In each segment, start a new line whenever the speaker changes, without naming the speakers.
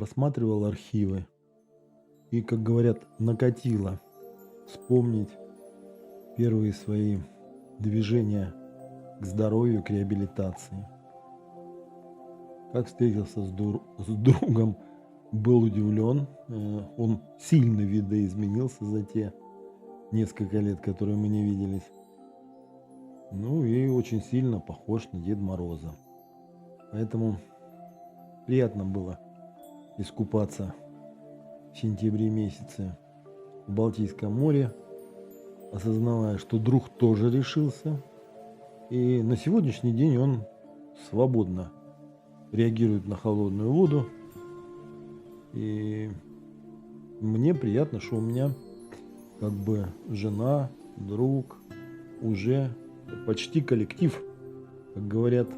просматривал архивы и, как говорят, накатило вспомнить первые свои движения к здоровью, к реабилитации. Как встретился с другом, был удивлен. Он сильно видоизменился за те несколько лет, которые мы не виделись. Ну и очень сильно похож на Деда Мороза. Поэтому приятно было искупаться в сентябре месяце в Балтийском море, осознавая, что друг тоже решился. И на сегодняшний день он свободно реагирует на холодную воду. И мне приятно, что у меня как бы жена, друг, уже почти коллектив. Как говорят,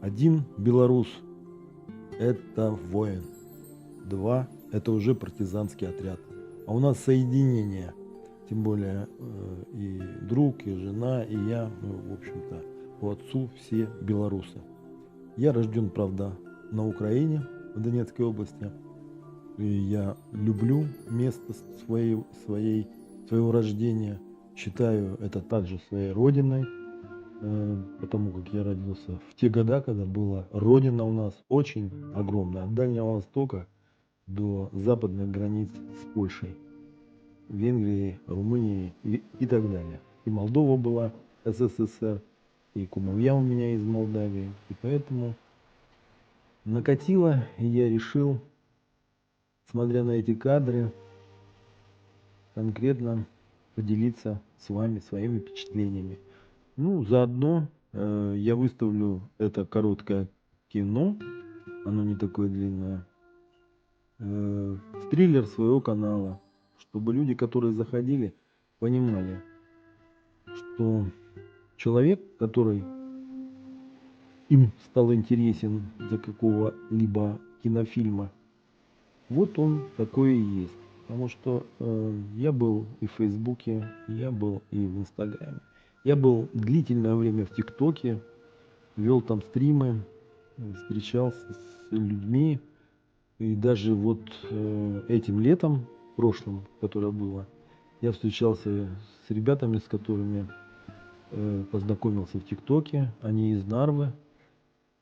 один белорус– это воин, два– это уже партизанский отряд. А у нас соединение, тем более и друг, и жена, и я, мы, в общем-то, по отцу все белорусы. Я рожден, правда, на Украине, в Донецкой области. И я люблю место своего рождения. Считаю это также своей родиной, потому как я родился в те года, когда была родина у нас очень огромная, от Дальнего Востока до западных границ с Польшей, Венгрией, Румынией и так далее. И Молдова была СССР, и кумовья у меня из Молдавии. И поэтому накатило, и я решил, смотря на эти кадры, конкретно поделиться с вами своими впечатлениями. Ну, заодно я выставлю это короткое кино, оно не такое длинное, в триллер своего канала, чтобы люди, которые заходили, понимали, что человек, который им стал интересен для какого-либо кинофильма, вот он такой и есть. Потому что я был и в Фейсбуке, я был и в Инстаграме. Я был длительное время в ТикТоке, вел там стримы, встречался с людьми. И даже вот этим летом, прошлым, которое было, я встречался с ребятами, с которыми познакомился в ТикТоке. Они из Нарвы.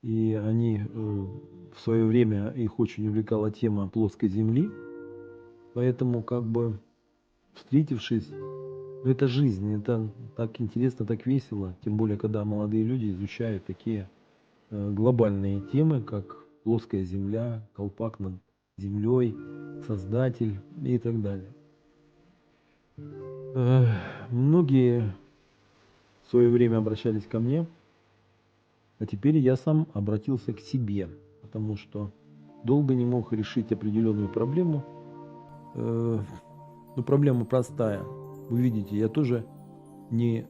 И они в свое время, их очень увлекала тема плоской земли. Поэтому, как бы, встретившись, это жизнь, это так интересно, так весело. Тем более, когда молодые люди изучают такие глобальные темы, как плоская земля, колпак над землей, создатель и так далее. Многие в свое время обращались ко мне, а теперь я сам обратился к себе, потому что долго не мог решить определенную проблему. Ну, проблема простая. Вы видите, я тоже не,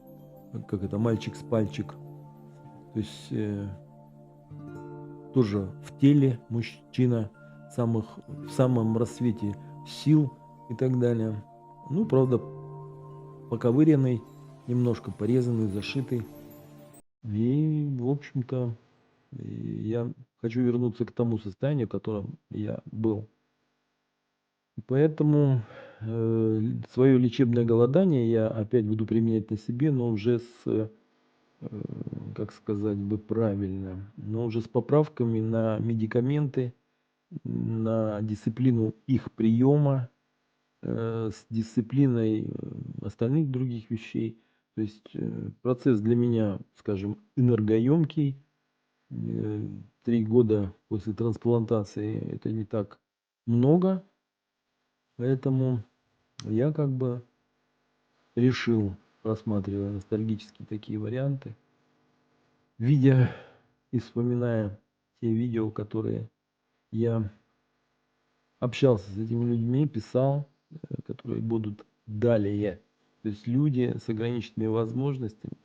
как это, мальчик с пальчик. То есть тоже в теле мужчина, в самом рассвете сил и так далее. Ну, правда, поковыренный, немножко порезанный, зашитый. И, в общем-то, я хочу вернуться к тому состоянию, в котором я был. Поэтому свое лечебное голодание я опять буду применять на себе, но уже с, как сказать бы правильно, но уже с поправками на медикаменты, на дисциплину их приема, с дисциплиной остальных других вещей. То есть процесс для меня, скажем, энергоемкий. 3 года после трансплантации это не так много. Поэтому я как бы решил, просматривая ностальгические такие варианты, видя и вспоминая те видео, которые я общался с этими людьми, писал, которые будут далее. То есть люди с ограниченными возможностями.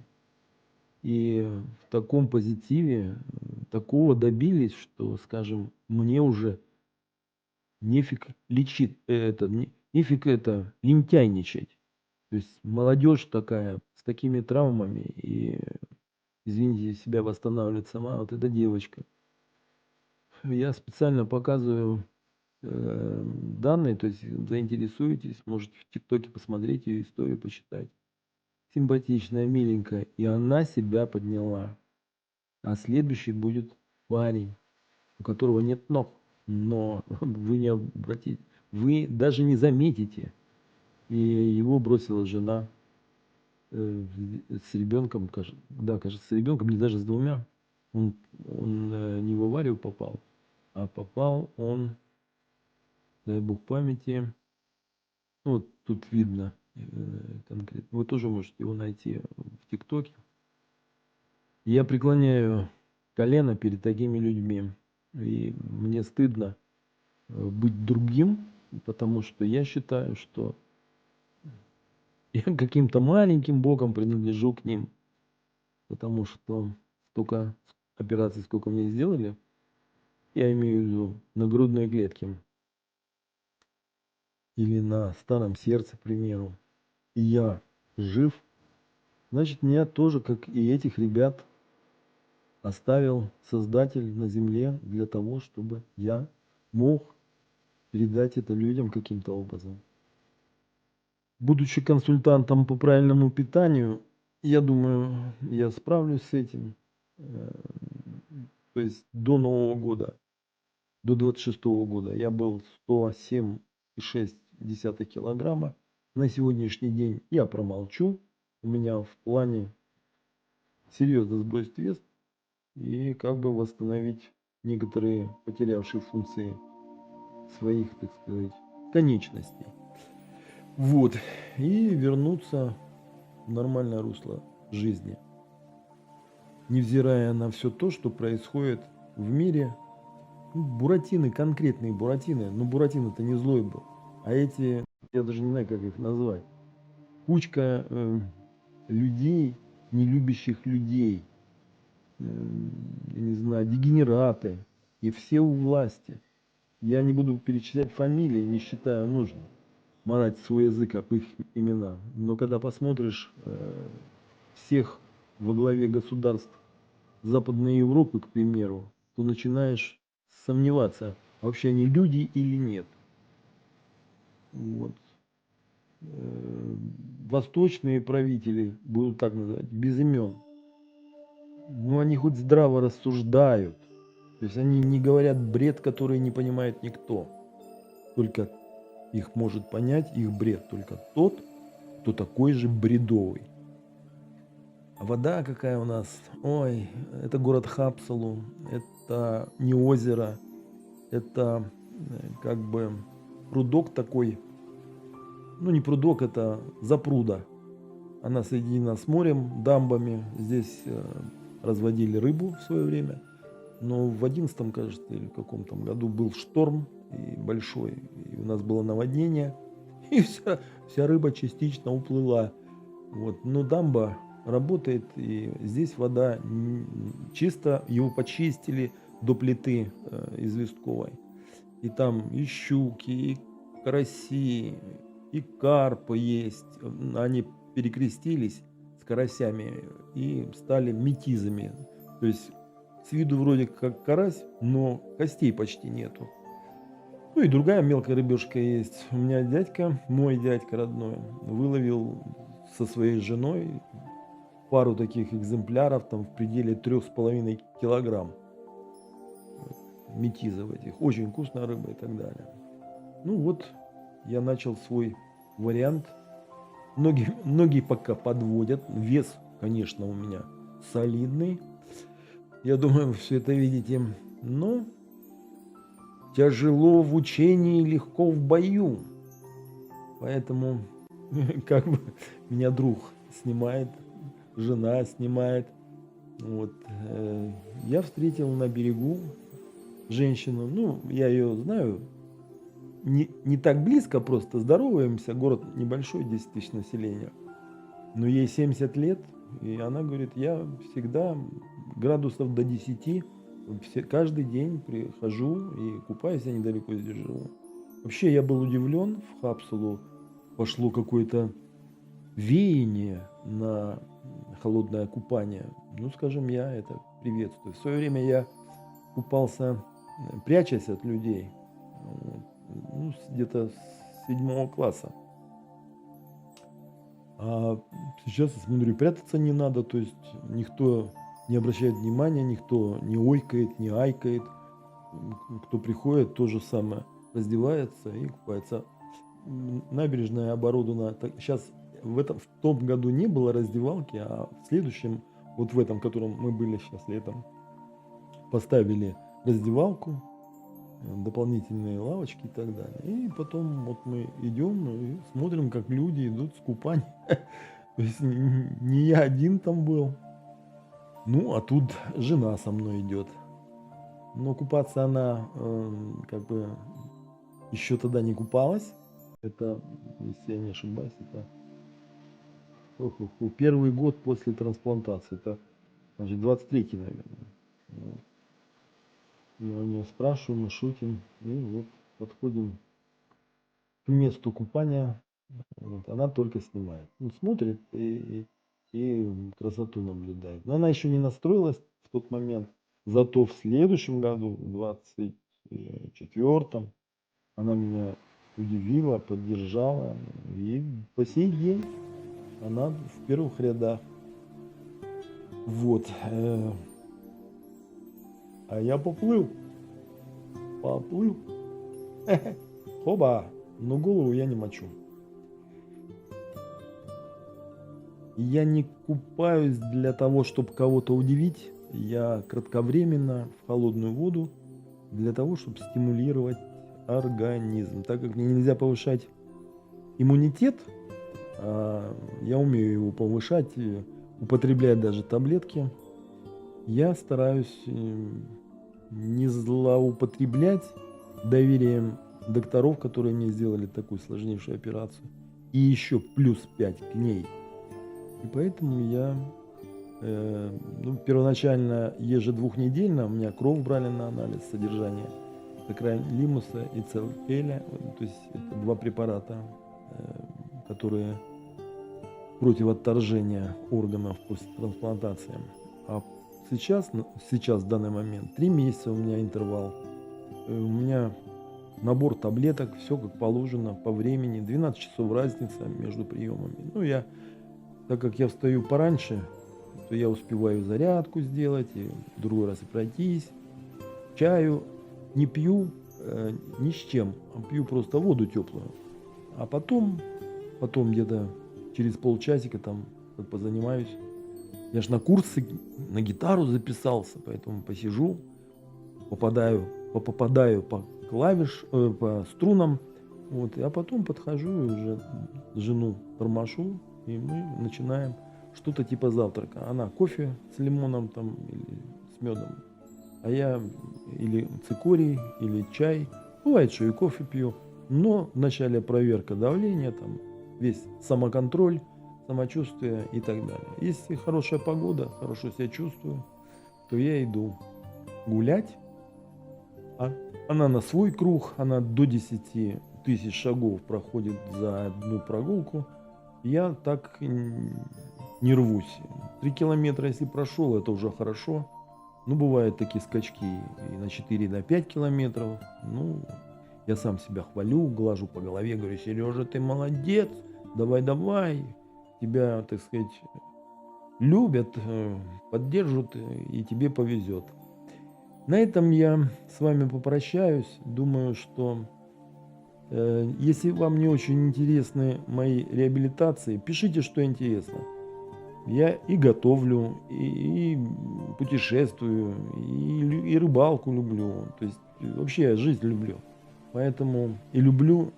И в таком позитиве такого добились, что, скажем, мне уже нефиг нефиг это лентяйничать. То есть молодежь такая, с такими травмами, и, извините, себя восстанавливает сама, вот эта девочка. Я специально показываю данные, то есть заинтересуетесь, можете в ТикТоке посмотреть ее историю, почитать. Симпатичная, миленькая, и она себя подняла. А следующий будет парень, у которого нет ног, но вы не обратите, вы даже не заметите, и его бросила жена с ребенком, да, кажется, с ребенком, или даже с двумя. Он не в аварию попал, а попал он, дай бог памяти, ну, вот тут видно конкретно. Вы тоже можете его найти в ТикТоке. Я преклоняю колено перед такими людьми. И мне стыдно быть другим, потому что я считаю, что я каким-то маленьким боком принадлежу к ним. Потому что столько операций, сколько мне сделали, я имею в виду на грудной клетке или на старом сердце, к примеру, и я жив, значит, меня тоже, как и этих ребят, оставил Создатель на земле для того, чтобы я мог передать это людям каким-то образом. Будучи консультантом по правильному питанию, я думаю, я справлюсь с этим. То есть до Нового года, до 26 года я был 107,6 килограмма. На сегодняшний день я промолчу. У меня в плане серьезно сбросить вес и как бы восстановить некоторые потерявшие функции своих, так сказать, конечностей. Вот. И вернуться в нормальное русло жизни. Невзирая на все то, что происходит в мире. Буратино, конкретные Буратино. Но Буратино-то не злой был. А эти, я даже не знаю, как их назвать. Кучка людей, не любящих людей. Я не знаю, дегенераты. И все у власти. Я не буду перечислять фамилии, не считаю нужным марать свой язык об их имена. Но когда посмотришь всех во главе государств Западной Европы, к примеру, то начинаешь сомневаться, вообще они люди или нет. Вот. Восточные правители, будут так называть, без имен. Но они хоть здраво рассуждают. То есть они не говорят бред, который не понимает никто. Только их может понять, их бред, только тот, кто такой же бредовый. А вода какая у нас? Ой, это город Хапсалу, это не озеро, это как бы прудок такой, ну не прудок, это запруда. Она соединена с морем, дамбами. Здесь разводили рыбу в свое время. Но в 11-м, кажется, или в каком-то году был шторм и большой. И у нас было наводнение. И вся рыба частично уплыла. Вот. Но дамба работает, и здесь вода чисто, его почистили до плиты известковой. И там и щуки, и караси, и карпы есть. Они перекрестились с карасями и стали метизами. То есть с виду вроде как карась, но костей почти нету. Ну и другая мелкая рыбешка есть. У меня дядька, мой дядька родной, выловил со своей женой пару таких экземпляров там в пределе 3,5 килограмм метизов этих. Очень вкусная рыба и так далее. Ну вот, я начал свой вариант. Многие пока подводят. Вес, конечно, у меня солидный. Я думаю, вы все это видите. Но тяжело в учении, легко в бою. Поэтому как бы меня друг снимает, жена снимает. Вот. Я встретил на берегу женщину. Ну, я ее знаю. Не так близко, просто здороваемся. Город небольшой, 10 тысяч населения. Но ей 70 лет. И она говорит, я всегда градусов до 10 каждый день прихожу и купаюсь, я недалеко здесь живу. Вообще я был удивлен, в Хапсулу пошло какое-то веяние на холодное купание. Ну, скажем, я это приветствую. В свое время я купался, прячась от людей. Вот. ну, где-то с 7 класса. А сейчас я смотрю, прятаться не надо, то есть никто не обращает внимания, никто не ойкает, не айкает. Кто приходит, то же самое, раздевается и купается. Набережная оборудована. Сейчас в том году не было раздевалки, а в следующем, вот в этом, котором мы были сейчас летом, поставили раздевалку, дополнительные лавочки и так далее. И потом вот мы идем и смотрим, как люди идут с купанием. То есть не я один там был. Ну, а тут жена со мной идет. Но купаться она как бы еще тогда не купалась. Это, если я не ошибаюсь, это первый год после трансплантации. Это, значит, 23-й, наверное. Вот. Я у нее спрашиваю, мы шутим. И вот подходим к месту купания. Вот, она только снимает. Ну, смотрит и красоту наблюдает. Но она еще не настроилась в тот момент. Зато в следующем году, в 24-м, она меня удивила, поддержала. И по сей день она в первых рядах. Вот. А я поплыл. Поплыл. Хоба. Но голову я не мочу. Я не купаюсь для того, чтобы кого-то удивить. Я кратковременно в холодную воду для того, чтобы стимулировать организм. Так как мне нельзя повышать иммунитет, я умею его повышать, употребляя даже таблетки. Я стараюсь не злоупотреблять доверием докторов, которые мне сделали такую сложнейшую операцию. И еще плюс 5 к ней. И поэтому я первоначально ежедвухнедельно у меня кровь брали на анализ содержания токролимуса и целпеля. То есть это два препарата, которые против отторжения органов после трансплантации. А сейчас в данный момент 3 месяца у меня интервал. У меня набор таблеток, все как положено, по времени. 12 часов разница между приемами. Ну, так как я встаю пораньше, то я успеваю зарядку сделать, и в другой раз и пройтись. Чаю не пью ни с чем, а пью просто воду теплую. А потом где-то через полчасика там позанимаюсь. Я ж на курсы на гитару записался, поэтому посижу, попадаю по по струнам, вот, а потом подхожу и уже жену тормошу, и мы начинаем что-то типа завтрака. Она кофе с лимоном там или с медом, а я или цикорий, или чай. Бывает, что и кофе пью, но вначале проверка давления, там весь самоконтроль, самочувствие и так далее. Если хорошая погода, хорошо себя чувствую, то я иду гулять. Она на свой круг, она до 10 тысяч шагов проходит за одну прогулку. Я так не рвусь. 3 километра, если прошел, это уже хорошо. Ну, бывают такие скачки и на 4, и на 5 километров. Ну, я сам себя хвалю, глажу по голове, говорю: Сережа, ты молодец, давай. Тебя, так сказать, любят, поддержат, и тебе повезет. На этом я с вами попрощаюсь. Думаю, что если вам не очень интересны мои реабилитации, пишите, что интересно. Я и готовлю, и путешествую, и рыбалку люблю. То есть вообще я жизнь люблю. Поэтому и люблю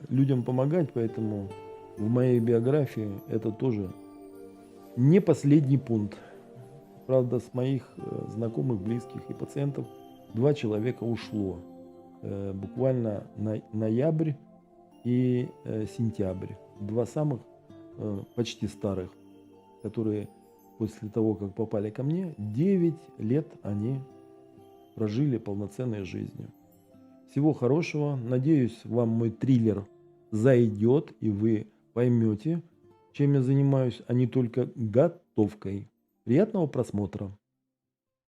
людям помогать, поэтому в моей биографии это тоже не последний пункт. Правда, с моих знакомых, близких и пациентов 2 человека ушло. Буквально ноябрь и сентябрь. 2 самых почти старых, которые после того, как попали ко мне, 9 лет они прожили полноценной жизнью. Всего хорошего. Надеюсь, вам мой триллер зайдет, и вы поймете, чем я занимаюсь, а не только готовкой. Приятного просмотра!